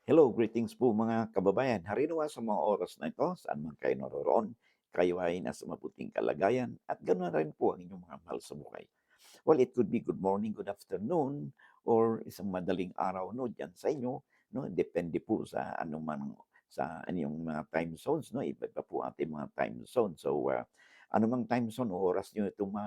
Hello, greetings po mga kababayan. Harinawa sa mga oras na ito, saan man kayo naroroon, kayo ay nasa mabuting kalagayan at ganoon rin po ang inyong mga mahal sa buhay. Well, it could be good morning, good afternoon, or isang madaling araw no diyan sa inyo, no? Depende po sa anumang sa anyong mga time zones, no? Iba-iba po ating mga time zone. So, anumang time zone o oras niyo itong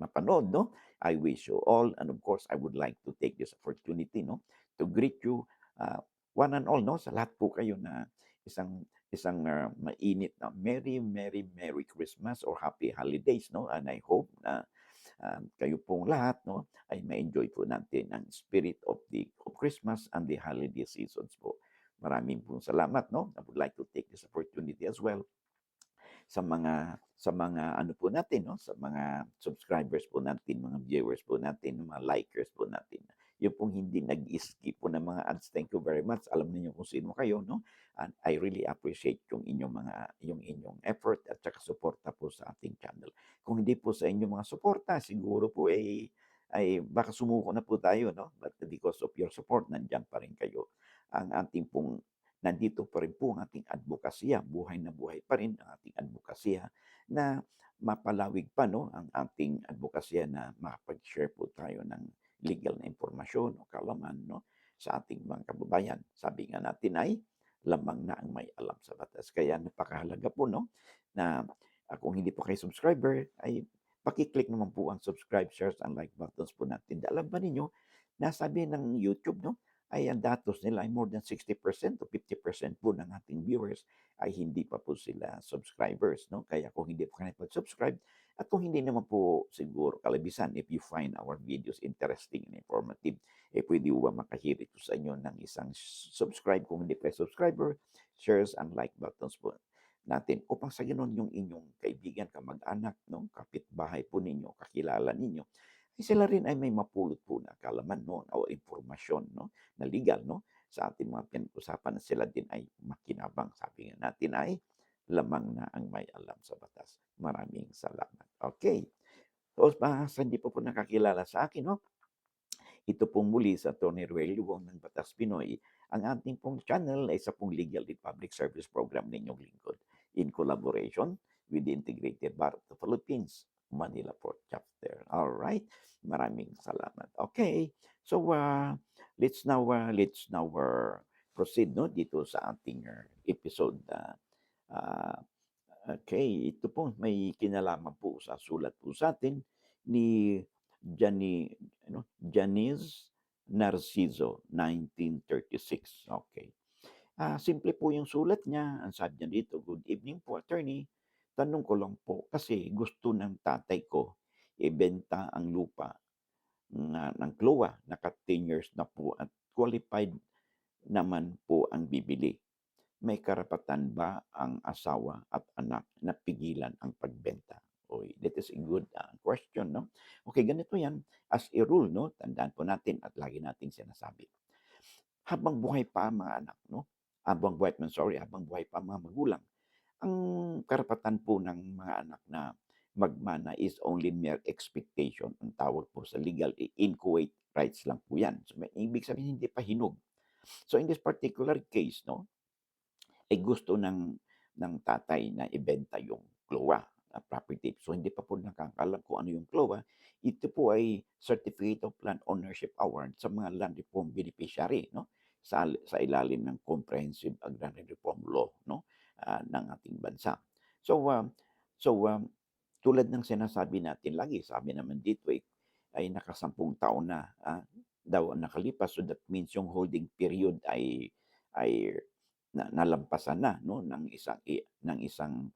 mapanood, no? I wish you all, and of course, I would like to take this opportunity, no, to greet you, one and all, no, sa lahat po kayo na isang isang mainit na Merry, Merry, Merry Christmas or Happy Holidays, no? And I hope na kayo pong lahat, no, ay ma-enjoy po natin ang spirit of Christmas and the holiday seasons po. Maraming pong salamat, no? I would like to take this opportunity as well sa mga ano po natin 'no, sa mga subscribers po natin, mga viewers po natin, mga likers po natin. Yung pong hindi nag-skip po ng mga ads, thank you very much. Alam niyo kung sino kayo 'no, and I really appreciate yung inyong effort at saka suporta po sa ating channel. Kung hindi po sa inyong mga suporta siguro po, ay baka sumuko na po tayo 'no, but because of your support nandiyan pa rin kayo. Ang ating pong Nandito pa rin po ang ating advokasya, buhay na buhay pa rin ang ating advokasya na mapalawig pa 'no, ang ating advokasya na makapag-share po tayo ng legal na impormasyon o kaalaman 'no, sa ating mga kababayan. Sabi nga natin ay, "Lamang na ang may alam sa batas." Kaya napakahalaga po 'no, na, kung hindi po kayo subscriber ay paki-click naman po ang subscribe, shares, and like buttons po natin. Alam ba ninyo na sabi ng YouTube 'no, ay ang datos nila ay more than 60% to 50% po ng ating viewers ay hindi pa po sila subscribers, no? Kaya kung hindi po kayo nagpa-subscribe at kung hindi naman po siguro kalabisan, if you find our videos interesting and informative, pwede po ba makahirit po sa inyo ng isang subscribe kung hindi pa kayo subscriber, shares and like buttons po natin upang sa gano'n yung inyong kaibigan, kamag-anak, no? Kapitbahay po ninyo, kakilala ninyo, sila rin ay may mapulot po na kaalaman 'no o impormasyon 'no, na legal 'no, sa ating mga pinag-usapan na sila din ay makinabang. Sabi nga natin ay, "Lamang na ang may alam sa batas." Maraming salamat. Okay. So, sa hindi pa po nakakilala sa akin 'no, ito pong muli sa Attorney Ruel Wong ng Batas Pinoy. Ang ating pong channel ay isa pong legal and public service program ninyong lingkod in collaboration with the Integrated Bar of the Philippines, Manila Port Chapter. All right. Maraming salamat. Okay. So, let's now proceed no dito sa ating episode. Uh, okay, ito po may kinalaman po sa sulat po sa atin ni Janice Narciso, 1936. Okay. Simple po yung sulat niya. Ang sabi niya dito, "Good evening po, attorney. Tanong ko lang po kasi gusto ng tatay ko ibenta ang lupa ng CLOA. Naka 10 years na po at qualified naman po ang bibili. May karapatan ba ang asawa at anak na pigilan ang pagbenta?" Uy, that is a good question, no? Okay, ganito yan. As a rule, no, tandaan po natin at lagi nating sinasabi. Habang buhay pa ang mga anak, no? Habang buhay pa ang mga magulang, ang karapatan po ng mga anak na magmana is only mere expectation. Ang tawag po sa legal, inchoate rights lang po yan. So, may ibig sabihin, hindi pa hinog. So, in this particular case, no, ay gusto ng tatay na ibenta yung CLOA na property. So, hindi pa po nakakaalam kung ano yung CLOA. Ito po ay Certificate of Land Ownership Award sa mga land reform beneficiary, no? Sa ilalim ng Comprehensive Agrarian Reform Law, no? Ng ating bansa. So, tulad ng sinasabi natin lagi, sabi naman dito ay nakasampung taon na daw ang nakalipas. So that means yung holding period ay nalampasan na 'no ng isang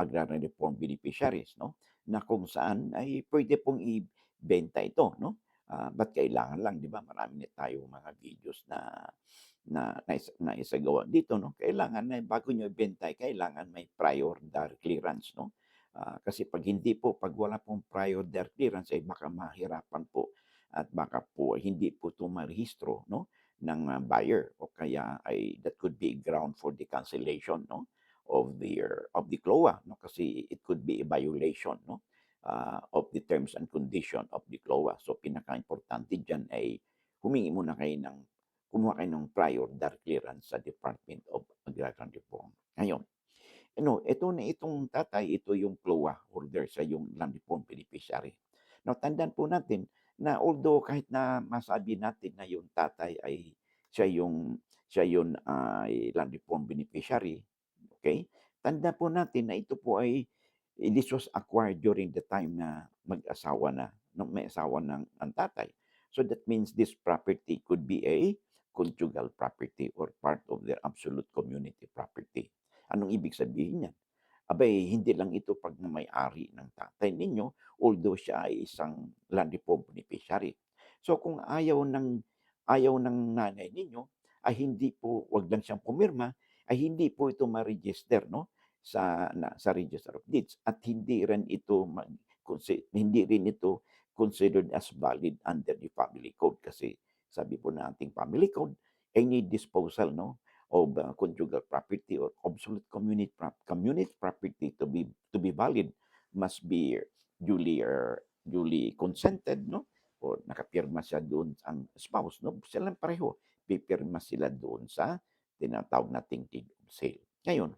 agrarian reform beneficiaries 'no, na kung saan ay puwede pong ibenta ito 'no. Ba't kailangan lang 'di ba marami na tayong mga videos na naisagawa dito 'no. Kailangan na bago niyo ibenta ay kailangan may prior DAR clearance 'no. Kasi 'pag wala pong prior DAR clearance ay baka mahirapan po at baka po hindi po 'to marehistro 'no ng buyer o kaya ay that could be ground for the cancellation 'no of the CLOA 'no kasi it could be a violation 'no of the terms and condition of the CLOA. So pinakaimportante diyan ay humingi muna kayo ng kumuha kayo ng prior DAR clearance sa Department of Agrarian Reform. Ngayon, itong tatay, ito yung PLOA holder, sa yung land reform beneficiary. Now, tandaan po natin na although kahit na masabi natin na yung tatay ay siya yung ay land reform beneficiary, okay? Tandaan po natin na ito po ay this was acquired during the time na mag-asawa na, no, may asawa ng tatay. So that means this property could be a conjugal property or part of their absolute community property. Anong ibig sabihin niyan? Abay, hindi lang ito pagmamay-ari ng tatay ninyo, although siya ay isang land reform beneficiary. So kung ayaw ng nanay ninyo, ay hindi po, wag lang siyang pumirma, ay hindi po ito ma-register, no, sa Register of Deeds, at hindi rin ito considered as valid under the family code, kasi sabi po ng ating family code, any disposal, no, of conjugal property or obsolete community property to be valid must be duly consented, no, or nakapirma siya doon ang spouse, no, silang pareho pipirma sila doon sa tinatawag nating deed of sale. Ngayon,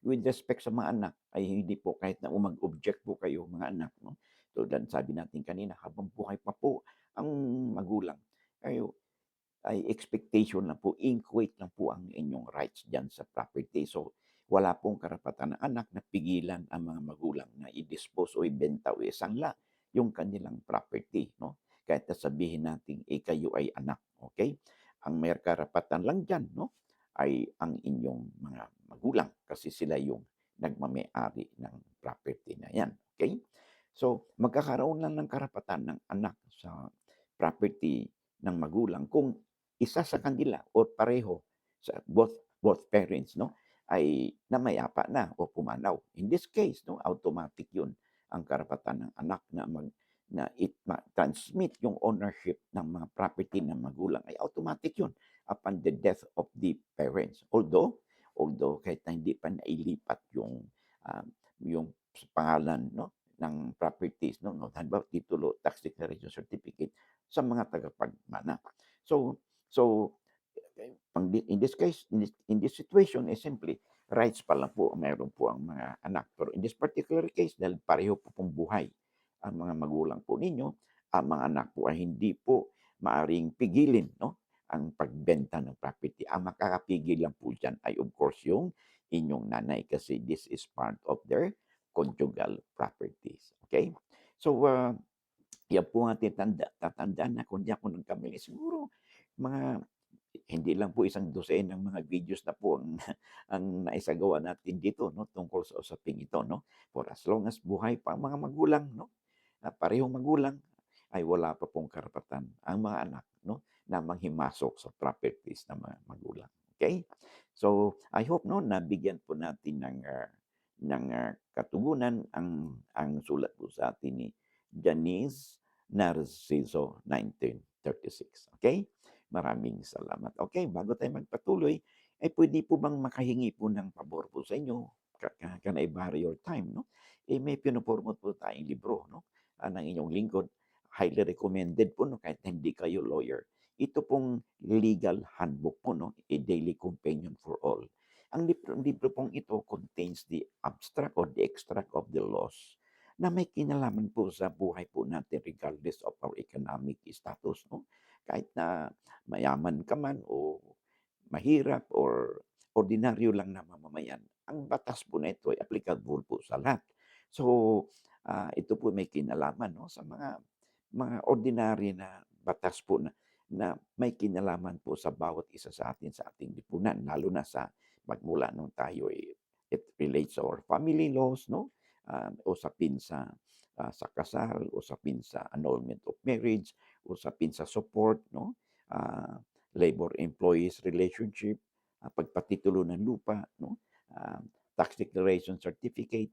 with respect sa mga anak, ay hindi po, kahit na mag-object po kayo mga anak, no, tulad sabi natin kanina, habang buhay pa po ang magulang, ay expectation lang po, inchoate lang po ang inyong rights diyan sa property. So, wala pong karapatan ng anak na pigilan ang mga magulang na i-dispose o ibenta o isangla yung kanilang property, no? Kahit na sabihin natin, kayo ay anak, okay? Ang may karapatan lang diyan, no, ay ang inyong mga magulang, kasi sila yung nagmamay-ari ng property na yan, okay? So, magkakaroon lang ng karapatan ng anak sa property ng magulang kung isa sa kanila o pareho, sa both parents, no, ay namayapa na o pumanaw. In this case, no, automatic 'yun ang karapatan ng anak na transmit yung ownership ng mga property ng magulang, ay automatic 'yun upon the death of the parents. Although kahit na hindi pa nailipat yung pangalan, no, ng properties, no, halimbawa titulo, tax declaration certificate sa mga tagapagmana. So, in this situation, simply, rights pa lang po mayroon po ang mga anak. Pero in this particular case, dahil pareho po pong buhay ang mga magulang po ninyo, ang mga anak po ay hindi po maaring pigilin, no, ang pagbenta ng property. Ang makakapigil lang po dyan ay of course yung inyong nanay, kasi this is part of their conjugal properties. Okay? So, yan po ang tatandaan na, kung di ako nagkamali, siguro mga hindi lang po isang dosenang mga videos na po ang ang naisagawa natin dito, no, tungkol sa usaping ito, no. For as long as buhay pa ang mga magulang, no, na parehong magulang, ay wala pa pong karapatan ang mga anak, no, na manghimasok sa properties ng mga magulang. Okay? So, I hope, no, nabigyan po natin ng katugunan ang sulat po sa atin ni Janice Narciso, 1936. Okay? Maraming salamat. Okay, bago tayo magpatuloy, ay pwede po bang makahingi po ng pabor po sa inyo? Can I borrow your time, no? May pinupromote po tayong libro, no, ng inyong lingkod. Highly recommended po, no, kahit hindi kayo lawyer. Ito pong legal handbook po, no, a daily companion for all. Ang libro pong ito contains the abstract or the extract of the laws na may kinalaman po sa buhay po natin regardless of our economic status, no? Kahit na mayaman ka man o mahirap or ordinaryo lang na mamamayan, ang batas po na ito ay applicable po sa lahat. So, ito po may kinalaman, no, sa mga ordinary na batas po na may kinalaman po sa bawat isa sa atin, sa ating lipunan, lalo na sa magmula nung tayo it relates to our family laws, no? Usapin sa kasal, usapin sa annulment of marriage, usapin sa support, no? Labor employees relationship, pagpatitulo ng lupa, no? Tax declaration certificate,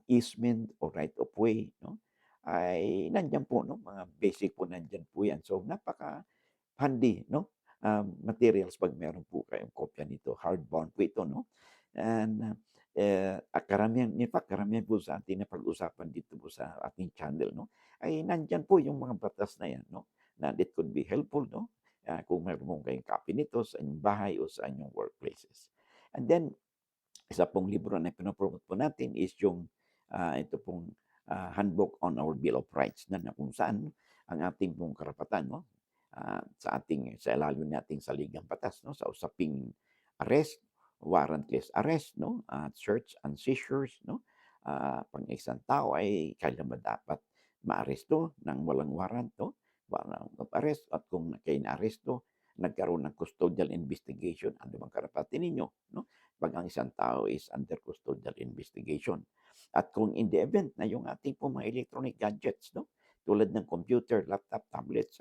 easement or right of way, no? Ay nandiyan po, no? Mga basic po nandiyan po yan. So napaka handy, no? Materials, pag meron po kayong kopya nito, hardbound po ito, no? And karamihan, in fact, karamihan po sa ating napag-usapan dito po sa ating channel, no, ay nandiyan po yung mga batas na yan, no, na it could be helpful, no? Kung meron mong kayong copy nito sa inyong bahay o sa inyong workplaces. And then, isa pong libro na pinopromote po natin is yung ito pong Handbook on Our Bill of Rights na kung saan ang ating pong karapatan, no? Sa ilalim nating saligang batas, no? Sa usaping arrest, warrantless arrest, no? Search and seizures, no? Pang isang tao ay kailan ba dapat maaresto ng walang warrant, no? Warrant of arrest, at kung kayo na-aresto, nagkaroon ng custodial investigation, ano bang karapatan ninyo, no? Pag ang isang tao is under custodial investigation. At kung in the event na yung ating po mga electronic gadgets, no? Tulad ng computer, laptop, tablets,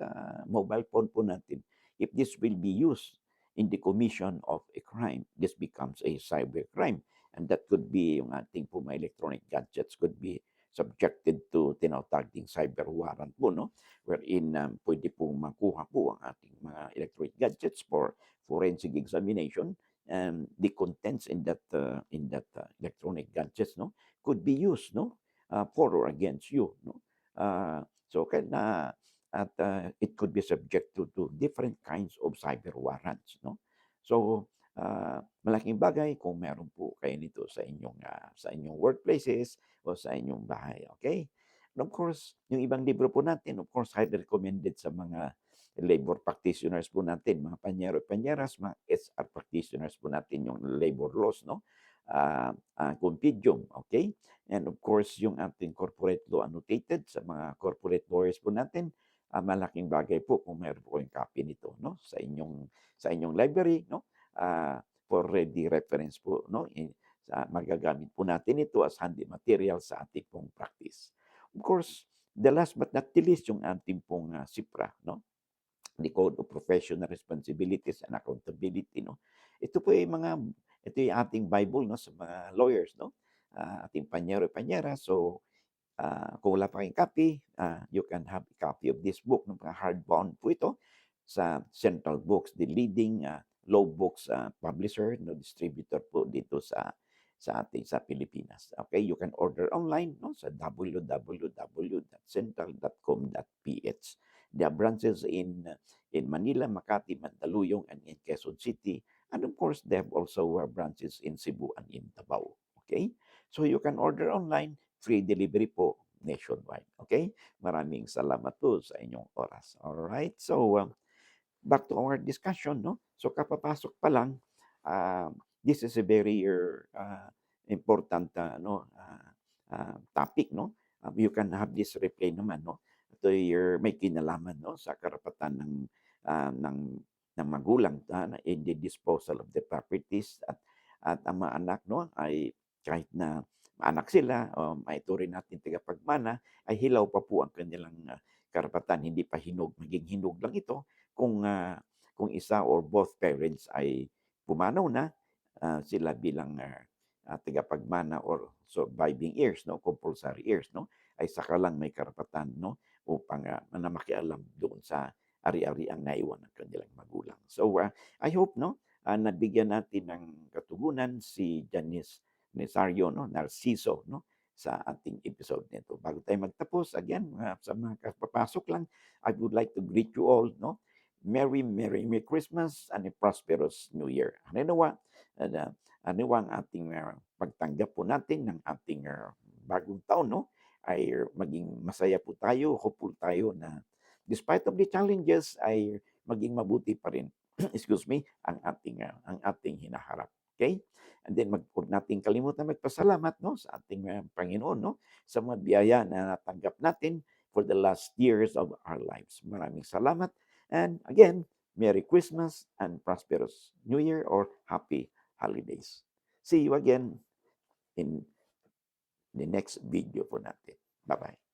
mobile phone po natin, if this will be used in the commission of a crime, this becomes a cyber crime. And that could be yung ating po mga electronic gadgets could be subjected to tinatawag ding cyber warrant po, no? Wherein pwede pong makuha po ang ating mga electronic gadgets for forensic examination, and the contents in that electronic gadgets, no, could be used, no, for or against you, no. So at it could be subject to different kinds of cyber warrants, no. So malaking bagay kung meron po kayo nito sa inyong workplaces o sa inyong bahay, okay? And of course, yung ibang libro po natin, of course, highly recommended sa mga labor practitioners po natin, mga panyero-panyeras, mga SR practitioners po natin, yung labor laws, no? Compendium, okay? And of course, yung ating corporate law annotated sa mga corporate lawyers po natin, malaking bagay po kung meron po kayong copy nito, no? Sa inyong library, no? For ready reference po, no? Magagamit po natin ito as handy material sa ating pong practice. Of course, the last but not the least, yung ating pong SIPRA, no? The Code of Professional Responsibilities and Accountability, no? Ito po yung ating Bible, no, sa mga lawyers, no? Ating panyero-panyera. So, kung wala pa kayong copy, you can have a copy of this book, no? Hardbound po ito sa Central Books, the leading law books publisher, no, distributor po dito sa Pilipinas. Okay, you can order online, no, sa www.central.com.ph. There are branches in Manila, Makati, Mandaluyong, and in Quezon City. And of course, they have also branches in Cebu and in Davao. Okay? So you can order online, free delivery po nationwide. Okay? Maraming salamat po sa inyong oras. All right? So, back to our discussion, no? So kapapasok pa lang, this is a very important topic, no? You can have this replay naman, no? Ito may kinalaman, no, sa karapatan uh, ng ng magulang in the disposal of the properties, at ang mga anak, no, ay kahit na anak sila o maituring natin tagapagmana, ay hilaw pa po ang kanilang karapatan, hindi pa hinog. Maging hinog lang ito kung isa or both parents ay pumanaw na, sila bilang tagapagmana or surviving heirs, no, compulsory heirs, no, ay saka lang may karapatan, no, upang na makialam doon sa ari-ariang naiwan ng kanilang magulang. So I hope, no, nabigyan natin ng katugunan si Janice Nazario, no, Narciso, no, sa ating episode nito. Bago tayo magtapos, again, sa mga kapapasok lang, I would like to greet you all, no, Merry Christmas and a prosperous New Year. Ano ang ating pagtanggap po natin ng ating bagong taon, no? Ay maging masaya po tayo, hopeful tayo na despite of the challenges ay maging mabuti pa rin excuse me, ang ating hinaharap. Okay? And then huwag nating kalimutan magpasalamat, no, sa ating Panginoon, no, sa mga biyaya na natanggap natin for the last years of our lives. Maraming salamat. And again, Merry Christmas and prosperous New Year or Happy Holidays. See you again in the next video po natin. Bye-bye.